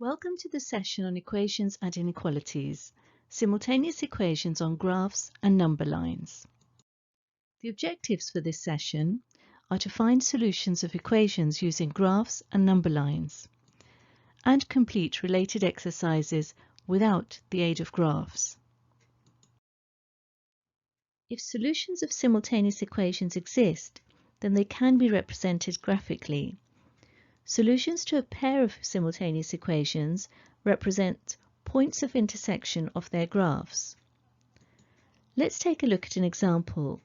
Welcome to the session on equations and inequalities, simultaneous equations on graphs and number lines. The objectives for this session are to find solutions of equations using graphs and number lines, and complete related exercises without the aid of graphs. If solutions of simultaneous equations exist, then they can be represented graphically. Solutions to a pair of simultaneous equations represent points of intersection of their graphs. Let's take a look at an example.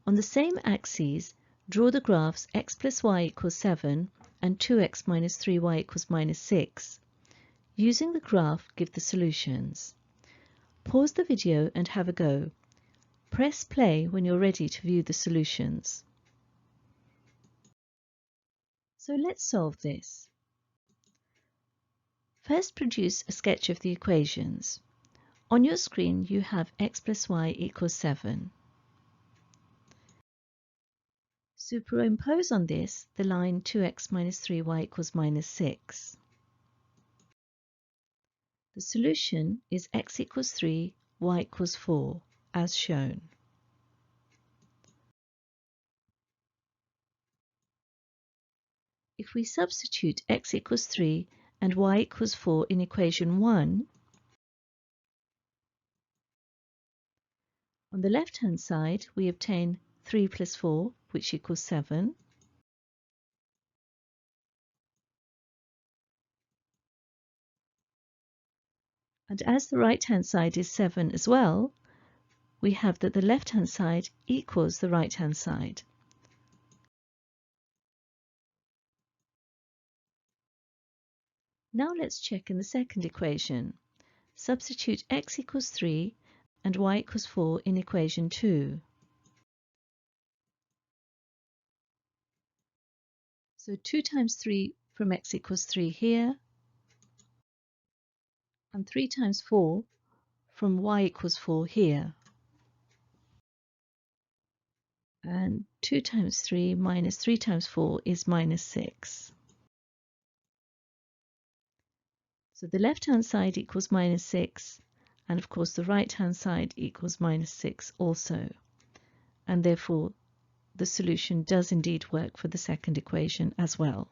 On the same axes, draw the graphs x plus y equals 7 and 2x minus 3y equals minus 6. Using the graph, give the solutions. Pause the video and have a go. Press play when you're ready to view the solutions. So let's solve this. First, produce a sketch of the equations. On your screen, you have x plus y equals 7. Superimpose on this the line 2x minus 3y equals minus 6. The solution is x equals 3, y equals 4, as shown. If we substitute x equals 3 and y equals 4 in equation 1, on the left-hand side we obtain 3 plus 4, which equals 7. And as the right-hand side is 7 as well, we have that the left-hand side equals the right-hand side. Now let's check in the second equation. Substitute x equals 3 and y equals 4 in equation 2. So 2 times 3 from x equals 3 here, and 3 times 4 from y equals 4 here. And 2 times 3 minus 3 times 4 is minus 6. So the left-hand side equals minus 6, and of course the right-hand side equals minus 6 also. And therefore the solution does indeed work for the second equation as well.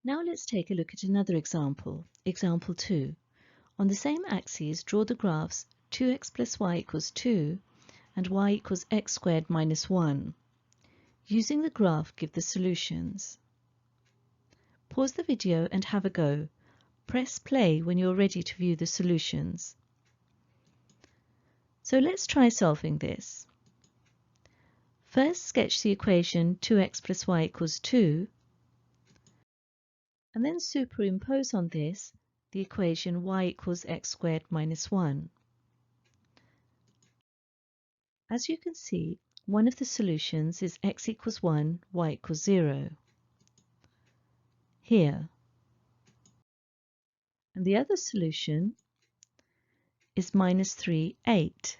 Now let's take a look at another example, example 2. On the same axes, draw the graphs 2x plus y equals 2 and y equals x squared minus 1. Using the graph, give the solutions. Pause the video and have a go. Press play when you're ready to view the solutions. So let's try solving this. First, sketch the equation 2x plus y equals 2, and then superimpose on this the equation y equals x squared minus 1. As you can see, one of the solutions is x equals 1, y equals 0. Here. And the other solution is minus 3, 8.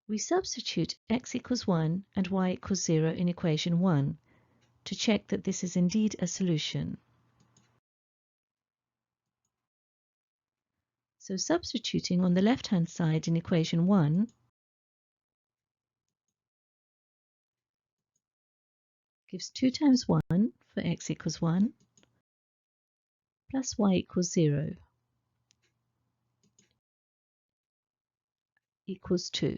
We substitute x equals 1 and y equals 0 in equation 1 to check that this is indeed a solution. So substituting on the left-hand side in equation 1 gives 2 times 1 for x equals 1 plus y equals 0 equals 2.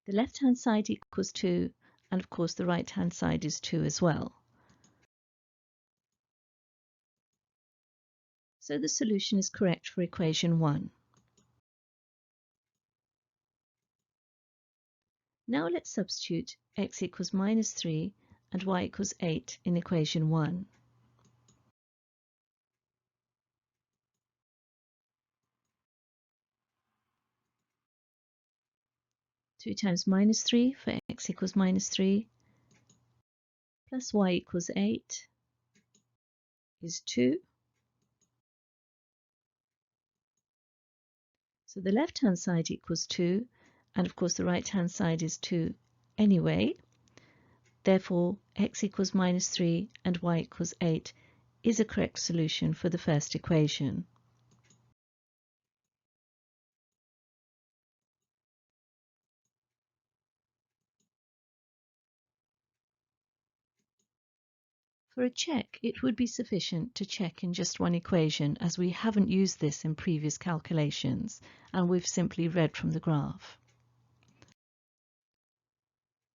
The left-hand side equals 2, and of course the right-hand side is 2 as well. So the solution is correct for equation 1. Now let's substitute x equals minus 3 and y equals 8 in equation 1. Two times minus 3 for x equals minus 3 plus y equals 8 is 2. So the left-hand side equals 2, and of course the right-hand side is 2 anyway. Therefore, x equals minus 3 and y equals 8 is a correct solution for the first equation. For a check, it would be sufficient to check in just one equation, as we haven't used this in previous calculations, and we've simply read from the graph.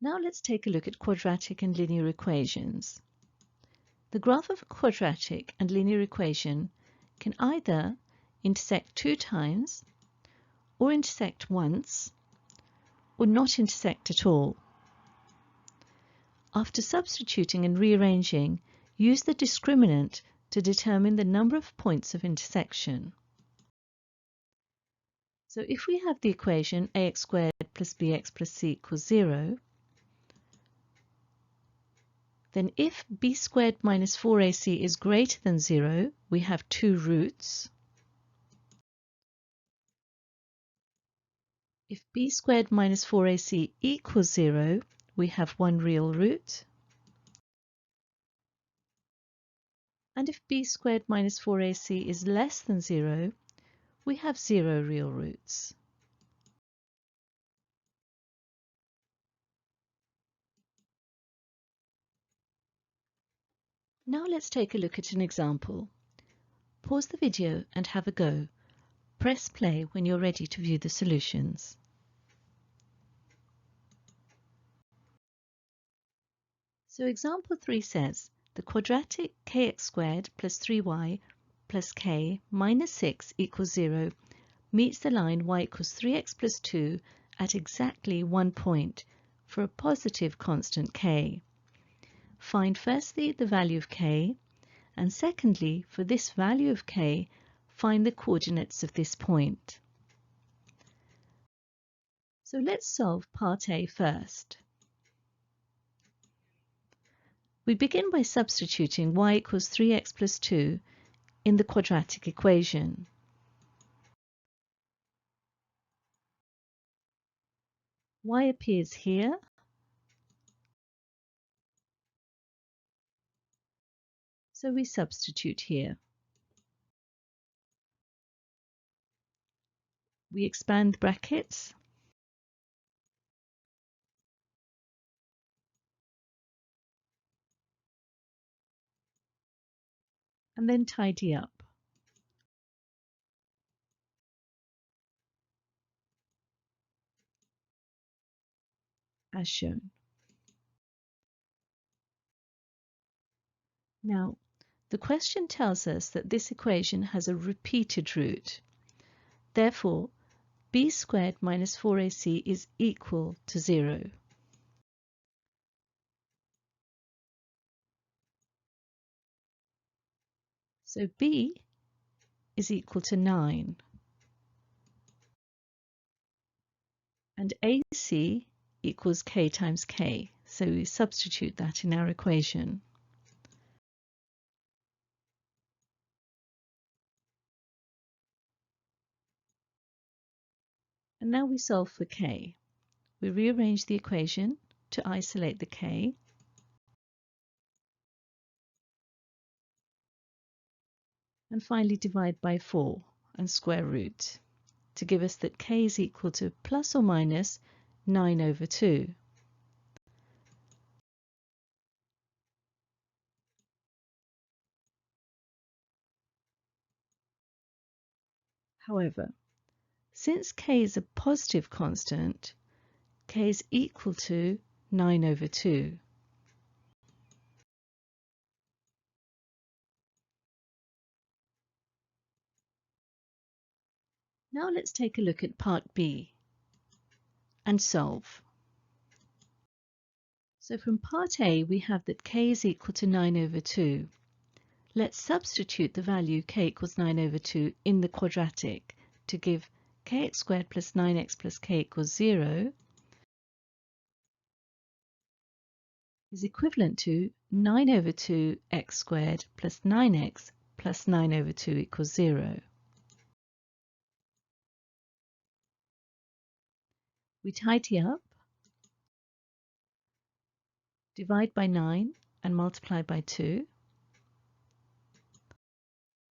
Now let's take a look at quadratic and linear equations. The graph of a quadratic and linear equation can either intersect 2 times, or intersect once, or not intersect at all. After substituting and rearranging, use the discriminant to determine the number of points of intersection. So if we have the equation ax squared plus bx plus c equals 0, then if b squared minus 4ac is greater than 0, we have 2 roots. If b squared minus 4ac equals 0, we have 1 real root. And if b squared minus 4ac is less than 0, we have 0 real roots. Now let's take a look at an example. Pause the video and have a go. Press play when you're ready to view the solutions. So example 3 says, the quadratic kx squared plus 3y plus k minus 6 equals 0 meets the line y equals 3x plus 2 at exactly 1 point for a positive constant k. Find firstly the value of k, and secondly, for this value of k, find the coordinates of this point. So let's solve part A first. We begin by substituting y equals 3x plus 2 in the quadratic equation. Y appears here, so we substitute here. We expand brackets, and then tidy up, as shown. Now, the question tells us that this equation has a repeated root. Therefore, b squared minus 4ac is equal to 0. So b is equal to 9. And ac equals k times k. So we substitute that in our equation. And now we solve for k. We rearrange the equation to isolate the k. And finally divide by 4 and square root to give us that k is equal to plus or minus 9 over 2. However, since k is a positive constant, k is equal to 9 over 2. Now let's take a look at part B and solve. So from part A we have that k is equal to 9 over 2. Let's substitute the value k equals 9 over 2 in the quadratic to give kx squared plus 9x plus k equals 0 is equivalent to 9 over 2 x squared plus 9x plus 9 over 2 equals 0. We tidy up, divide by 9 and multiply by 2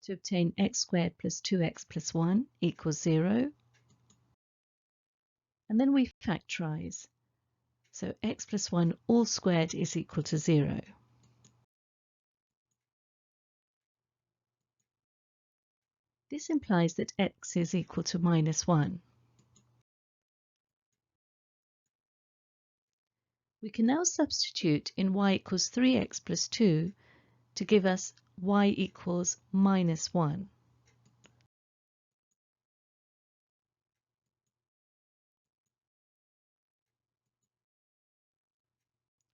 to obtain x squared plus 2x plus 1 equals 0. And then we factorize. So x plus 1 all squared is equal to 0. This implies that x is equal to minus 1. We can now substitute in y equals 3x plus 2 to give us y equals minus 1.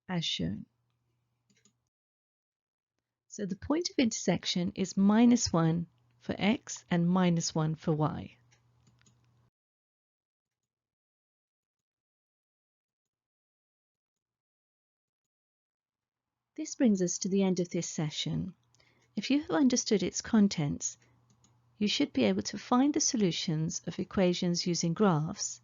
As shown. So the point of intersection is minus 1 for x and minus 1 for y. This brings us to the end of this session. If you have understood its contents, you should be able to find the solutions of equations using graphs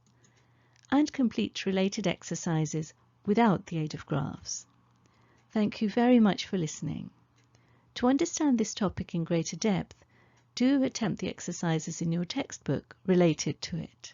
and complete related exercises without the aid of graphs. Thank you very much for listening. To understand this topic in greater depth, do attempt the exercises in your textbook related to it.